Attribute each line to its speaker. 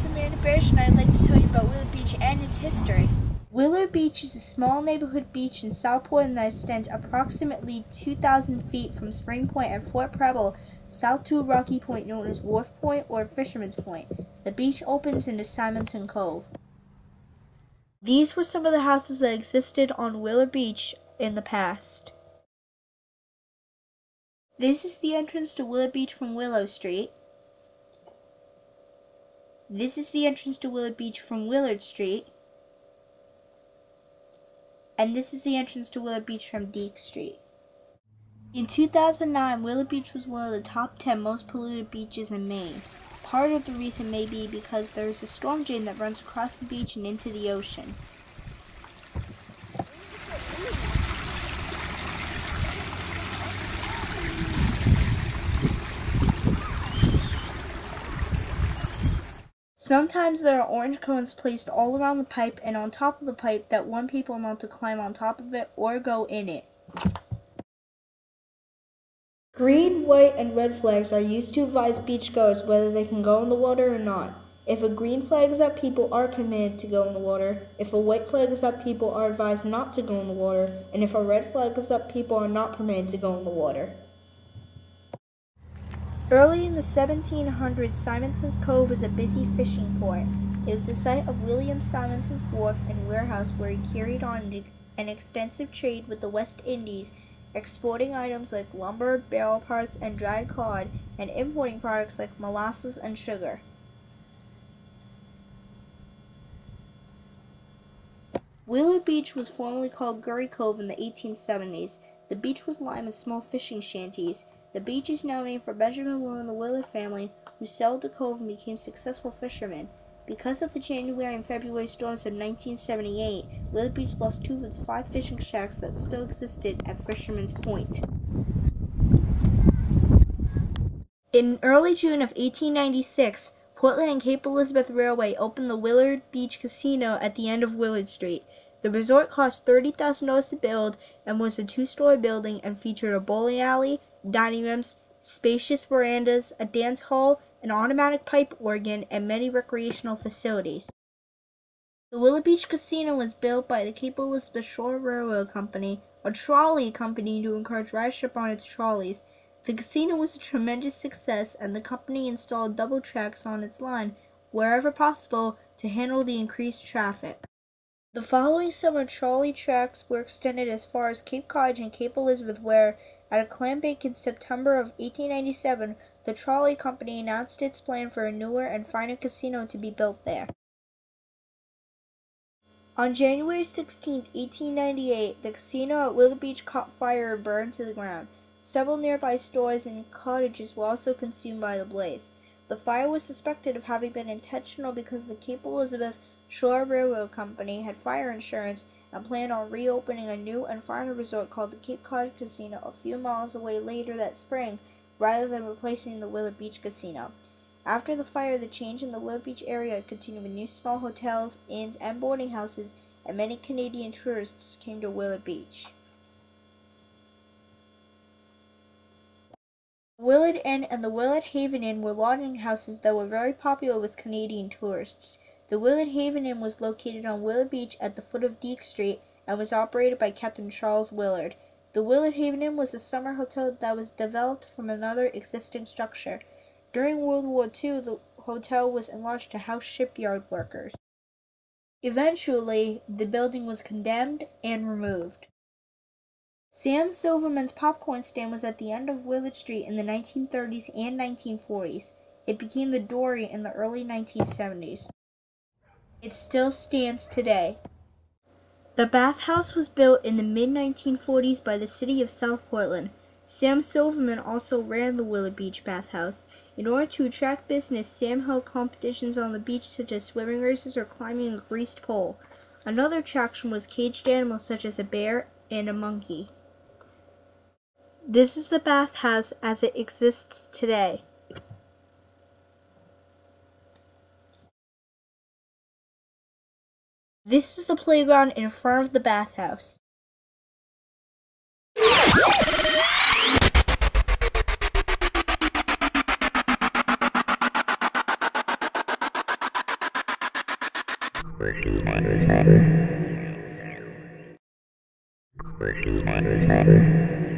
Speaker 1: it's Amanda Barish, and I'd like to tell you about Willard Beach and its history. Willard Beach is a small neighborhood beach in South Portland that extends approximately 2,000 feet from Spring Point at Fort Preble south to a rocky point known as Wharf Point or Fisherman's Point. The beach opens into Simonton Cove. These were some of the houses that existed on Willard Beach in the past. This is the entrance to Willard Beach from Willow Street. This is the entrance to Willard Beach from Willard Street. And this is the entrance to Willard Beach from Deek Street. In 2009, Willard Beach was one of the top 10 most polluted beaches in Maine. Part of the reason may be because there is a storm drain that runs across the beach and into the ocean. Sometimes there are orange cones placed all around the pipe and on top of the pipe that warn people not to climb on top of it or go in it. Green, white, and red flags are used to advise beachgoers whether they can go in the water or not. If a green flag is up, people are permitted to go in the water. If a white flag is up, people are advised not to go in the water. And if a red flag is up, people are not permitted to go in the water. Early in the 1700s, Simonton's Cove was a busy fishing port. It was the site of William Simonton's wharf and warehouse where he carried on an extensive trade with the West Indies, exporting items like lumber, barrel parts, and dried cod, and importing products like molasses and sugar. Willard Beach was formerly called Gurry Cove in the 1870s. The beach was lined with small fishing shanties. The beach is now named for Benjamin Willard and the Willard family, who sailed the cove and became successful fishermen. Because of the January and February storms of 1978, Willard Beach lost 2 of the 5 fishing shacks that still existed at Fisherman's Point. In early June of 1896, Portland and Cape Elizabeth Railway opened the Willard Beach Casino at the end of Willard Street. The resort cost $30,000 to build and was a 2-story building and featured a bowling alley, dining rooms, spacious verandas, a dance hall, an automatic pipe organ, and many recreational facilities. The Willard Beach Casino was built by the Cape Elizabeth Shore Railroad Company, a trolley company to encourage ridership on its trolleys. The casino was a tremendous success, and the company installed double tracks on its line wherever possible to handle the increased traffic. The following summer, trolley tracks were extended as far as Cape Cod and Cape Elizabeth, where, at a clam bake in September of 1897, the trolley company announced its plan for a newer and finer casino to be built there. On January 16, 1898, the casino at Willard Beach caught fire and burned to the ground. Several nearby stores and cottages were also consumed by the blaze. The fire was suspected of having been intentional because the Cape Elizabeth Shore Railroad Company had fire insurance and planned on reopening a new and finer resort called the Cape Cod Casino a few miles away later that spring, rather than replacing the Willard Beach Casino. After the fire, the change in the Willard Beach area continued with new small hotels, inns, and boarding houses, and many Canadian tourists came to Willard Beach. The Willard Inn and the Willard Haven Inn were lodging houses that were very popular with Canadian tourists. The Willard Haven Inn was located on Willard Beach at the foot of Deek Street and was operated by Captain Charles Willard. The Willard Haven Inn was a summer hotel that was developed from another existing structure. During World War II, the hotel was enlarged to house shipyard workers. Eventually, the building was condemned and removed. Sam Silverman's popcorn stand was at the end of Willard Street in the 1930s and 1940s. It became the Dory in the early 1970s. It still stands today. The bathhouse was built in the mid-1940s by the city of South Portland. Sam Silverman also ran the Willard Beach bathhouse. In order to attract business, Sam held competitions on the beach such as swimming races or climbing a greased pole. Another attraction was caged animals such as a bear and a monkey. This is the bathhouse as it exists today. This is the playground in front of the bathhouse.
Speaker 2: Thank you.